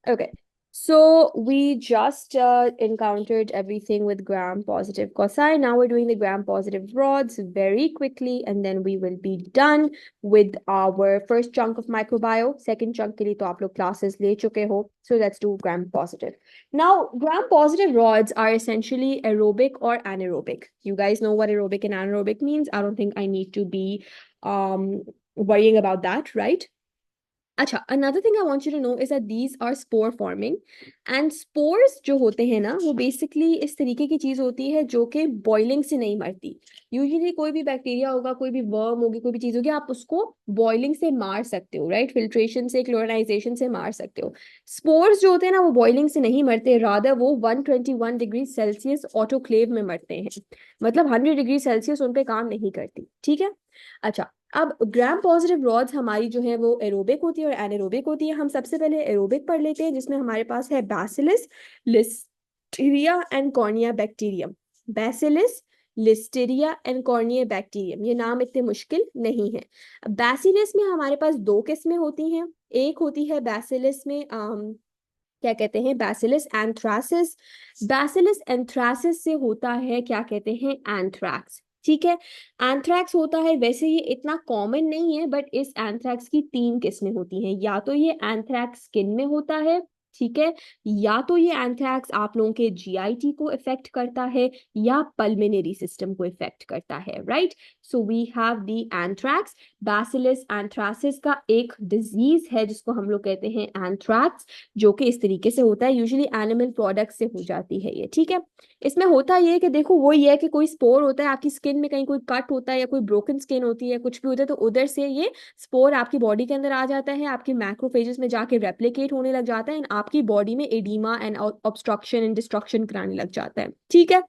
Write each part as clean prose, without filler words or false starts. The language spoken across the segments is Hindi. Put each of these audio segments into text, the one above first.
Okay. So we just encountered everything with gram-positive cosine. Now we're doing the gram-positive rods very quickly, and then we will be done with our first chunk of microbio. Second chunk के लिए तो आप लोग classes ले चुके हो. So let's do gram-positive. Now, gram-positive rods are essentially aerobic or anaerobic. You guys know what aerobic and anaerobic means. I don't think I need to be worrying about that, right? अच्छा, another thing I want you to know is that these are spore forming and spores जो होते हैं ना वो basically इस तरीके की चीज होती है जो कि बॉइलिंग से नहीं मरती. यूजुअली कोई भी बैक्टीरिया होगा, कोई भी वर्म होगी, कोई भी चीज होगी, आप उसको बॉइलिंग से मार सकते हो, राइट? फिल्ट्रेशन से, क्लोराइजेशन से मार सकते हो. स्पोर्स जो होते हैं ना वो बॉइलिंग से नहीं मरते, रादर वो 121 डिग्री सेल्सियस ऑटोक्लेव में मरते हैं. मतलब 100 डिग्री सेल्सियस उन पे काम नहीं करती. ठीक है. अच्छा, अब ग्राम पॉजिटिव रॉड्स हमारी जो है वो एरोबिक होती है और एनारोबिक होती है. हम सबसे पहले एरोबिक पढ़ लेते हैं जिसमें हमारे पास है bacillus, Listeria and cornea bacterium. Bacillus, Listeria and cornea bacterium, ये नाम इतने मुश्किल नहीं है. बैसिलस में हमारे पास दो किस्में होती हैं. एक होती है बैसिलस में क्या कहते हैं, बैसिलस एंथ्रासिस. बैसिलस एंथ्रासिस से होता है क्या कहते हैं, एंथ्रैक्स. ठीक है. एंथ्रैक्स होता है, वैसे ये इतना कॉमन नहीं है, बट इस एंथ्रैक्स की तीन किस्में होती हैं. या तो ये एंथ्रैक्स स्किन में होता है, ठीक है, या तो ये एंथ्रैक्स आप लोगों के जीआईटी को इफेक्ट करता है या पल्मिनरी सिस्टम को इफेक्ट करता है, right? So we have the anthrax. Bacillus anthracis का एक डिजीज है जिसको हम लोग कहते हैं एंथ्रैक्स, जो कि इस तरीके से होता है. यूजुअली एनिमल प्रोडक्ट से हो जाती है ये. ठीक है. इसमें होता ये है कि देखो वो ये है कि कोई स्पोर होता है आपकी स्किन में, कहीं कोई कट होता है या कोई ब्रोकन स्किन होती है, कुछ भी होता है, तो उधर से ये स्पोर आपकी बॉडी के अंदर आ जाता है, आपकी मैक्रोफेजेस में जाके रेप्लिकेट होने लग जाता है एंड आपकी बॉडी में oedema and obstruction and destruction कराने लग जाता है. ठीक है.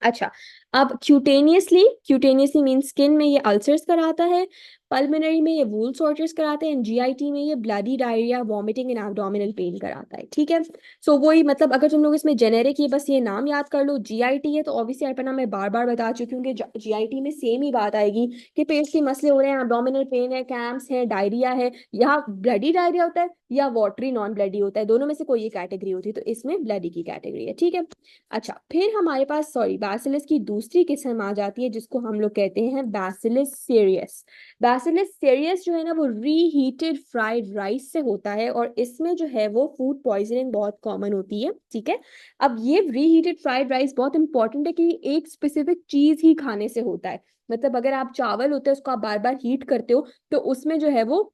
अच्छा, अब क्यूटेनियसली मीन स्किन में ये अल्सर्स कराता है, पल्मिनरी में ये वूल सॉर्टर्स कराते हैं, जीआईटी में ये bloody diarrhoea, vomiting and abdominal pain कराता है. ठीक है. सो वही मतलब अगर तुम लोग इसमें जेनेरिक ये बस ये नाम याद कर लो, जीआईटी है तो ऑब्वियसली अर्पणा मैं बार बार बता चुकी हूँ कि जीआईटी में सेम ही बात आएगी कि पेट के मसले हो रहे हैं, एब्डोमिनल पेन है, क्रैम्प्स है, डायरिया है. यहाँ ब्लडी डायरिया होता है या वाटरी नॉन ब्लडी होता है, दोनों में से कोई एक कैटेगरी होती है, तो इसमें ब्लडी की कैटेगरी है. ठीक है. अच्छा, फिर हमारे पास सॉरी बैसिलस की दूसरी किस्म आ जाती है जिसको हम लोग कहते हैं बैसिलस सीरियस. बैसिलस सीरियस जो है ना वो रीहीटेड फ्राइड राइस से होता है और इसमें जो है वो फूड पॉइजनिंग बहुत कॉमन होती है. ठीक है. अब ये रीहीटेड फ्राइड राइस बहुत इंपॉर्टेंट है कि एक स्पेसिफिक चीज ही खाने से होता है. मतलब अगर आप चावल होते हैं उसको आप बार बार हीट करते हो तो उसमें जो है वो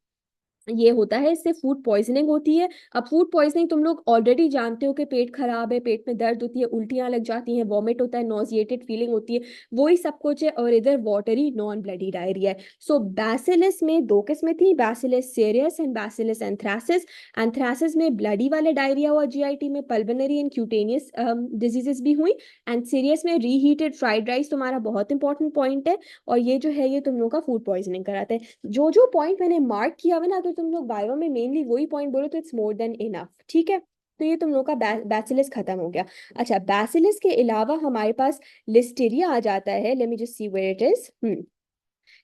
ये होता है, इससे फूड पॉइजनिंग होती है. अब फूड पॉइजनिंग तुम लोग ऑलरेडी जानते हो कि पेट खराब है, पेट में दर्द होती है, उल्टियां लग जाती हैं, वॉमिट होता है, नॉजिएटेड फीलिंग होती है, वही सब कुछ है. और इधर वाटरी नॉन ब्लडी डायरिया है. सो बैसिलस में दो किस्में थी, bacillus serious and bacillus anthracis. Anthracis में ब्लडी वाले डायरिया हुआ जीआईटी में, पल्मोनरी एंड क्यूटेनियस डिजीजेस भी हुई. एंड सीरियस में रीहीटेड फ्राइड राइस तुम्हारा बहुत इंपॉर्टेंट पॉइंट है और ये जो है ये तुम लोग का फूड पॉइजनिंग कराता है. जो जो पॉइंट मैंने मार्क किया हुआ ना, अगर तुम लोग बायो में मेनली वही पॉइंट बोलो तो इट्स मोर देन इनफ. ठीक है. तो ये तुम लोग का बैसिलस खत्म हो गया. अच्छा, बैसिलस के अलावा हमारे पास लिस्टेरिया आ जाता है. Let me just see where it is.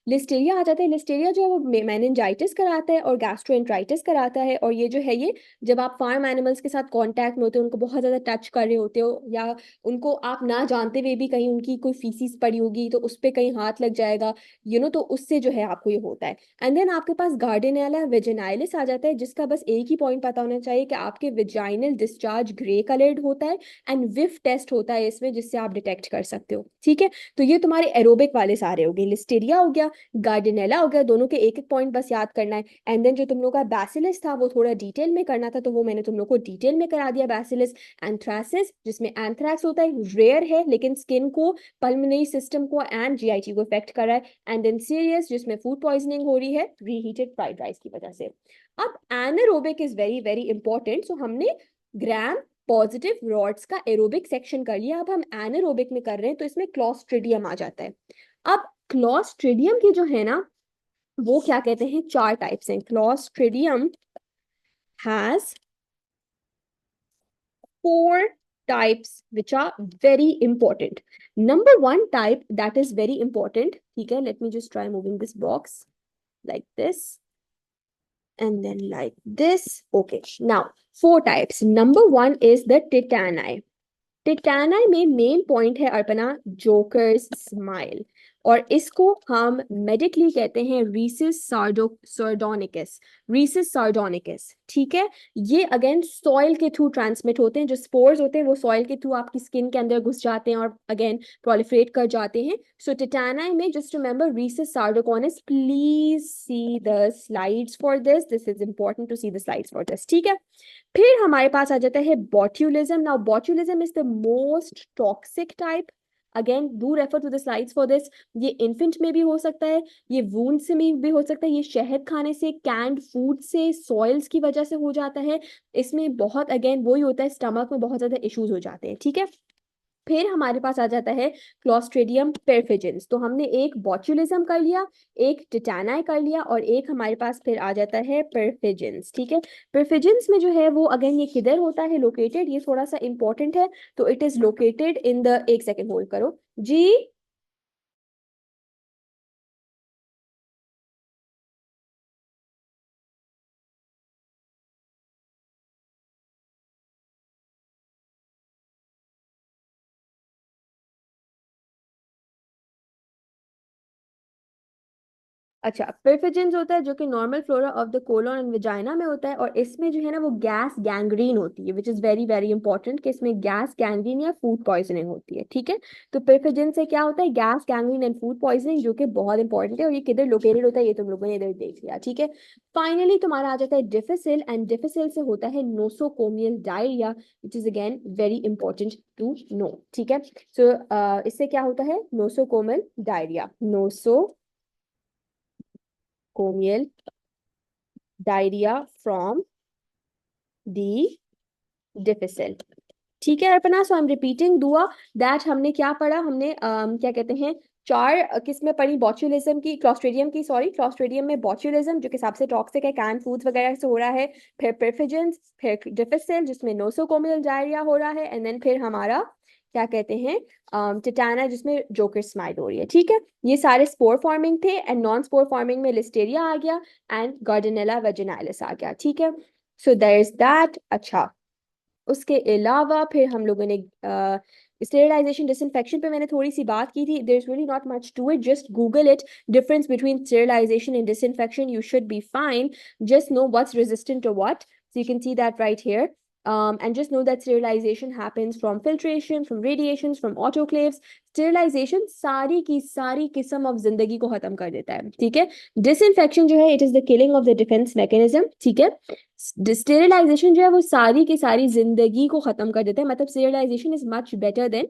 Listeria आ जाता है. लिस्टेरिया जो है वो मेनिंजाइटिस कराता है और गैस्ट्रोएंटराइटिस कराता है. और ये जो है ये जब आप फार्म एनिमल्स के साथ कांटेक्ट में होते हो, उनको बहुत ज़्यादा टच कर रहे होते हो या उनको आप ना जानते हुए भी कहीं उनकी कोई फीसिस पड़ी होगी तो उस पर कहीं हाथ लग जाएगा, तो उससे जो है आपको ये होता है. एंड देन आपके पास गार्डिनेला वेजिनाइलिस आ जाता है जिसका बस एक ही पॉइंट पता होना चाहिए कि आपके विजाइनल डिस्चार्ज ग्रे कलर्ड होता है एंड विफ टेस्ट होता है इसमें जिससे आप डिटेक्ट कर सकते हो. ठीक है. तो ये तुम्हारे एरोबिक वाले सारे हो गए. लिस्टेरिया हो गया, गार्डिनेला हो गया, दोनों के एक एक पॉइंट बस याद करना है. एंड देन जो तुम लोग का बैसिलस था वो थोड़ा डिटेल में करना था, तो वो मैंने तुम लोग को डिटेल में करा दिया. बैसिलस एंथ्रासिस जिसमें एंथ्रैक्स होता है, रेयर है लेकिन स्किन को, पल्मोनरी सिस्टम को एंड जीआईटी को इफेक्ट कर रहा है. एंड देन सीरियस जिसमें फूड पॉइजनिंग हो रही है रीहीटेड फ्राइड राइस की वजह से. अब anaerobic is very very important. So हमने ग्राम पॉजिटिव रॉड्स का एरोबिक सेक्शन कर लिया. अब हम एनारोबिक में कर रहे हैं तो इसमें क्लॉस्ट्रिडियम आ जाता है. अब क्लॉस्ट्रिडियम की जो है ना वो क्या कहते हैं, चार टाइप्स हैं. Clostridium has four types which are very important. Number one type that is very important. ठीक है. Let me just try moving this box like this. and then like this. Okay, now 4 types. Number 1 is the Titani. टिटाना में मेन पॉइंट है अर्पणा जोकर्स स्माइल, और इसको हम मेडिकली कहते हैं रीसिस सार्डोनिकस। रीसिस सार्डोनिकस, ठीक है। ये अगेन सॉइल के थ्रू ट्रांसमिट होते हैं। जो स्पोर्स होते हैं वो सॉइल के थ्रू आपकी स्किन के अंदर घुस जाते हैं और अगेन प्रोलिफरेट कर जाते हैं। सो टिटाना में just remember risus sardonicus. Please see the slides for this, this is important to see the slides for this, ठीक है। फिर हमारे पास आ जाता है botulism. Now botulism is the most toxic type. Again do refer to the slides for this. ये इन्फेंट में भी हो सकता है, ये वूंड से भी हो सकता है, ये शहद खाने से, कैंड फूड से, सॉइल्स की वजह से हो जाता है। इसमें बहुत अगेन वही होता है, स्टमक में बहुत ज्यादा इश्यूज हो जाते हैं, ठीक है। फिर हमारे पास आ जाता है क्लॉस्ट्रिडियम पेर्फिजेंस। तो हमने एक बॉट्यूलिज्म कर लिया, एक टिटानाई कर लिया, और एक हमारे पास फिर आ जाता है पेर्फिजेंस, ठीक है। पेर्फिजेंस में जो है वो अगेन ये किधर होता है लोकेटेड, ये थोड़ा सा इंपॉर्टेंट है। तो it is located in the, एक सेकेंड होल्ड करो जी। अच्छा, परफेजेंस होता है जो कि normal flora of the colon and vagina में होता है, और इसमें जो है ना वो गैस गैंग्रीन होती है, which is very very important कि इसमें गैस गैंग्रीन या फूड पॉइजनिंग होती है, ठीक है। तो परफेजेंस से क्या होता है, gas gangrene and food poisoning, जो कि बहुत इंपॉर्टेंट है। और ये किधर लोकेटेड होता है ये तुम लोगों ने इधर देख लिया, ठीक है। फाइनली तुम्हारा आ जाता है डिफिसिल, एंड डिफिसिल से होता है nosocomial diarrhoea, which is again very important to know, ठीक है। सो इससे क्या होता है, nosocomial diarrhoea, nosocomial diarrhoea from the difficile, ठीक है Arpana. So I am repeating to you that हमने क्या पढ़ा, हमने क्या कहते हैं, चार किस में पढ़ी, बॉट्यूलिज्म की, क्लॉस्ट्रिडियम की, सॉरी क्लॉस्ट्रिडियम में बॉट्यूलिज्म जो कि सबसे टॉक्सिक है, कैन फूड्स वगैरह से हो रहा है। फिर पेर्फिजेंस, फिर डिफिसिल जिसमें नोसोकोमियल डायरिया हो रहा है, एंड देन फिर हमारा क्या कहते हैं, टिटाना जिसमें जोकर स्माइल हो रही है, ठीक है। ये सारे स्पोर फॉर्मिंग थे, एंड नॉन स्पोर फॉर्मिंग में लिस्टेरिया आ गया एंड गार्डनेला वेजिनालिस आ गया, ठीक है। So there is that. अच्छा, उसके अलावा फिर हम लोगों ने स्टेरिलाइजेशन डिसइंफेक्शन पे मैंने थोड़ी सी बात की थी। There is really not much to it, just Google it, difference between sterilisation and disinfection, you should be fine. Just know what's resistant to what, so you can see that right here. And just know that sterilization happens from filtration, from radiations, from autoclaves. Sterilization सारी की सारी किस्म ऑफ जिंदगी को खत्म कर देता है, ठीक है। डिसइंफेक्शन जो है, it is the killing of the defence mechanism, ठीक है। स्टेरिलाइजेशन जो है वो सारी की सारी जिंदगी को खत्म कर देता है, मतलब sterilisation is much better than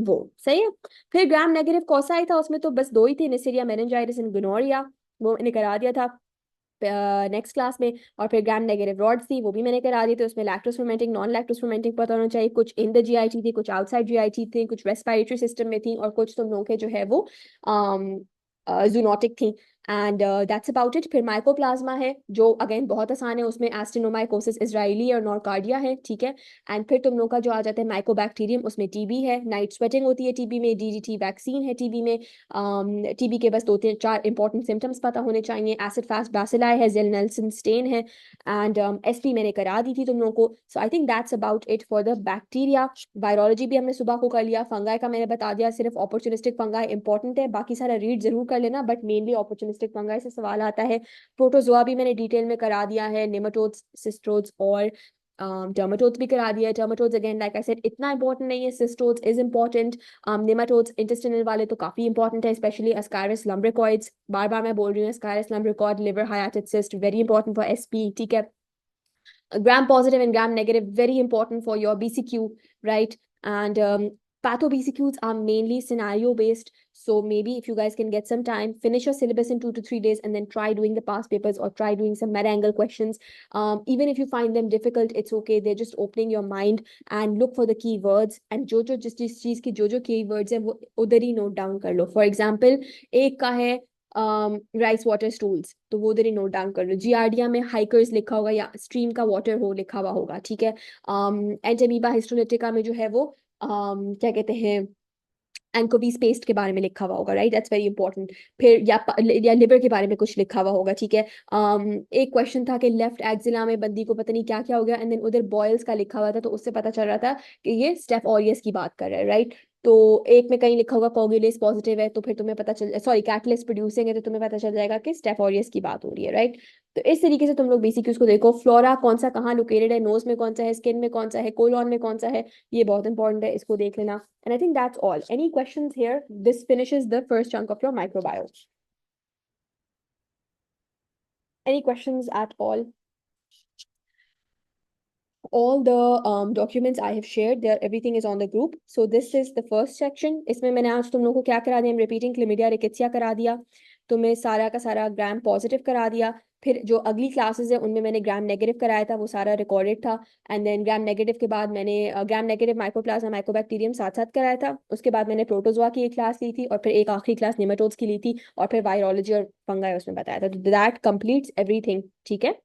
वो, सही है। फिर ग्राम नेगेटिव कौन सा आई था, उसमें तो बस दो ही थे, नेसेरिया मेनिनजाइटिस एंड गोनोरिया, वो मैंने करा दिया था नेक्स्ट क्लास में। और फिर ग्राम नेगेटिव रॉड्स थी, वो भी मैंने करा दी थी। उसमें lactose fermenting, non lactose fermenting पता होना चाहिए। कुछ इन द जीआईटी थी, कुछ आउटसाइड जीआईटी थी, कुछ रेस्पिरेटरी सिस्टम में थी, और कुछ तुम लोगों के जो है वो जूनोटिक थी। And that's about it. फिर माइकोप्लाज्मा है जो अगेन बहुत आसान है, उसमें एस्टेनोमाइकोसिस इजराइली और नॉर्कार्डिया है, ठीक है। एंड फिर तुम लोग का जो आ जाता है माइकोबैक्टीरियम, उसमें टीबी है, नाइट स्वेटिंग होती है टीबी में, डीडीटी वैक्सीन है टीबी में। टीबी के बस दो तीन चार इंपॉर्टेंट सिम्टम्स पता होने चाहिए, एसिड फास्ट बैसिलाई है, जेल नेल्सन स्टेन है, एंड एसपी मैंने करा दी थी तुम लोगों को। So I think that's about it for the bacteria. Virology भी हमने सुबह को कर लिया, फंगाई का मैंने बता दिया, सिर्फ अपॉर्चुनिस्टिक फंगाई इंपॉर्टेंट है, बाकी सारा रीड जरूर कर लेना, बट मेनली अपॉर्चुनिस्टिक फंगाई से सवाल आता है। प्रोटोजोआ भी मैंने डिटेल में करा दिया है, नेमाटोड्स, सिस्ट्रोड्स और टर्माटोड्स भी करा दिया है। टर्माटोड्स अगेन लाइक आई सेड इतना इंपॉर्टेंट नहीं है, cestodes is important. Nematodes intestinal वाले तो काफी इंपॉर्टेंट है, स्पेशली अस्कारिस लम्ब्रिकॉइड्स, बार बार मैं बोल रही हूँ, ascaris lumbricoid, liver hydatid cyst, very important for SP, ठीक है। gram positive and gram negative, very important for your BCQ, right? And patho BCQs are mainly scenario based. So maybe if you guys can get some time, finish your syllabus in 2 to 3 days and then try doing the past papers or try doing some meta angle questions. Even if you find them difficult, it's okay. They're just opening your mind, and look for the keywords. And जो जिस चीज की जो keywords है वो उधर ही note down कर लो. For example, एक का है राइस वाटर स्टूल्स, तो वो उधर ही नोट डाउन कर लो। जियार्डिया में हाइकर्स लिखा होगा या स्ट्रीम का वाटर हो लिखा हुआ होगा, ठीक है। एंटेमीबा हिस्टोलिटिका में जो है वो क्या कहते हैं, एंकोवीज पेस्ट के बारे में लिखा हुआ होगा, राइट, दैट्स वेरी इंपॉर्टेंट। फिर या लिवर के बारे में कुछ लिखा हुआ होगा, ठीक है। एक क्वेश्चन था कि लेफ्ट एक्सिला में बंदी को पता नहीं क्या क्या हो गया, एंड देन उधर बॉयल्स का लिखा हुआ था, तो उससे पता चल रहा था कि ये स्टेफ ऑरियस की बात कर रहा है, राइट। तो एक में कहीं लिखा होगा कोगुलेस पॉजिटिव है, तो फिर तुम्हें पता चल, सॉरी कैटलिस्ट प्रोड्यूसिंग है, तो तुम्हें पता चल जाएगा कि स्टेफ ऑरियस की बात हो रही है, राइट। तो इस तरीके से तुम लोग बेसिकली उसको देखो, फ्लोरा कौन सा कहाँ लोकेटेड है, नोज में कौन सा है, स्किन में कौन सा है, कोलॉन में कौन सा है, ये बहुत इंपॉर्टेंट है, इसको देख लेना। And I think that's all. Any questions here? This finishes the first chunk of your microbiome. Any questions at all? All the documents I have shared there, everything is on the group. So this is the first section. इसमें मैंने आज तुम लोगों को क्या करा दिया, I'm repeating, क्लेमिडिया रिकेट्सिया करा दिया, तुम्हें सारा का सारा ग्राम पॉजिटिव करा दिया। फिर जो अगली क्लासेस है उनमें मैंने ग्राम नेगेटिव कराया था, वो सारा रिकॉर्डेड था। एंड देन ग्राम नेगेटिव के बाद मैंने ग्राम नेगेटिव माइकोप्लाज्मा माइकोबैक्टीरियम साथ साथ कराया था। उसके बाद मैंने प्रोटोजोआ की एक क्लास ली थी, और फिर एक आखिरी क्लास निमेटोड्स की ली थी, और फिर वायरोलॉजी और फंगाई उसमें बताया था। तो दैट कंप्लीट्स एवरीथिंग, ठीक है।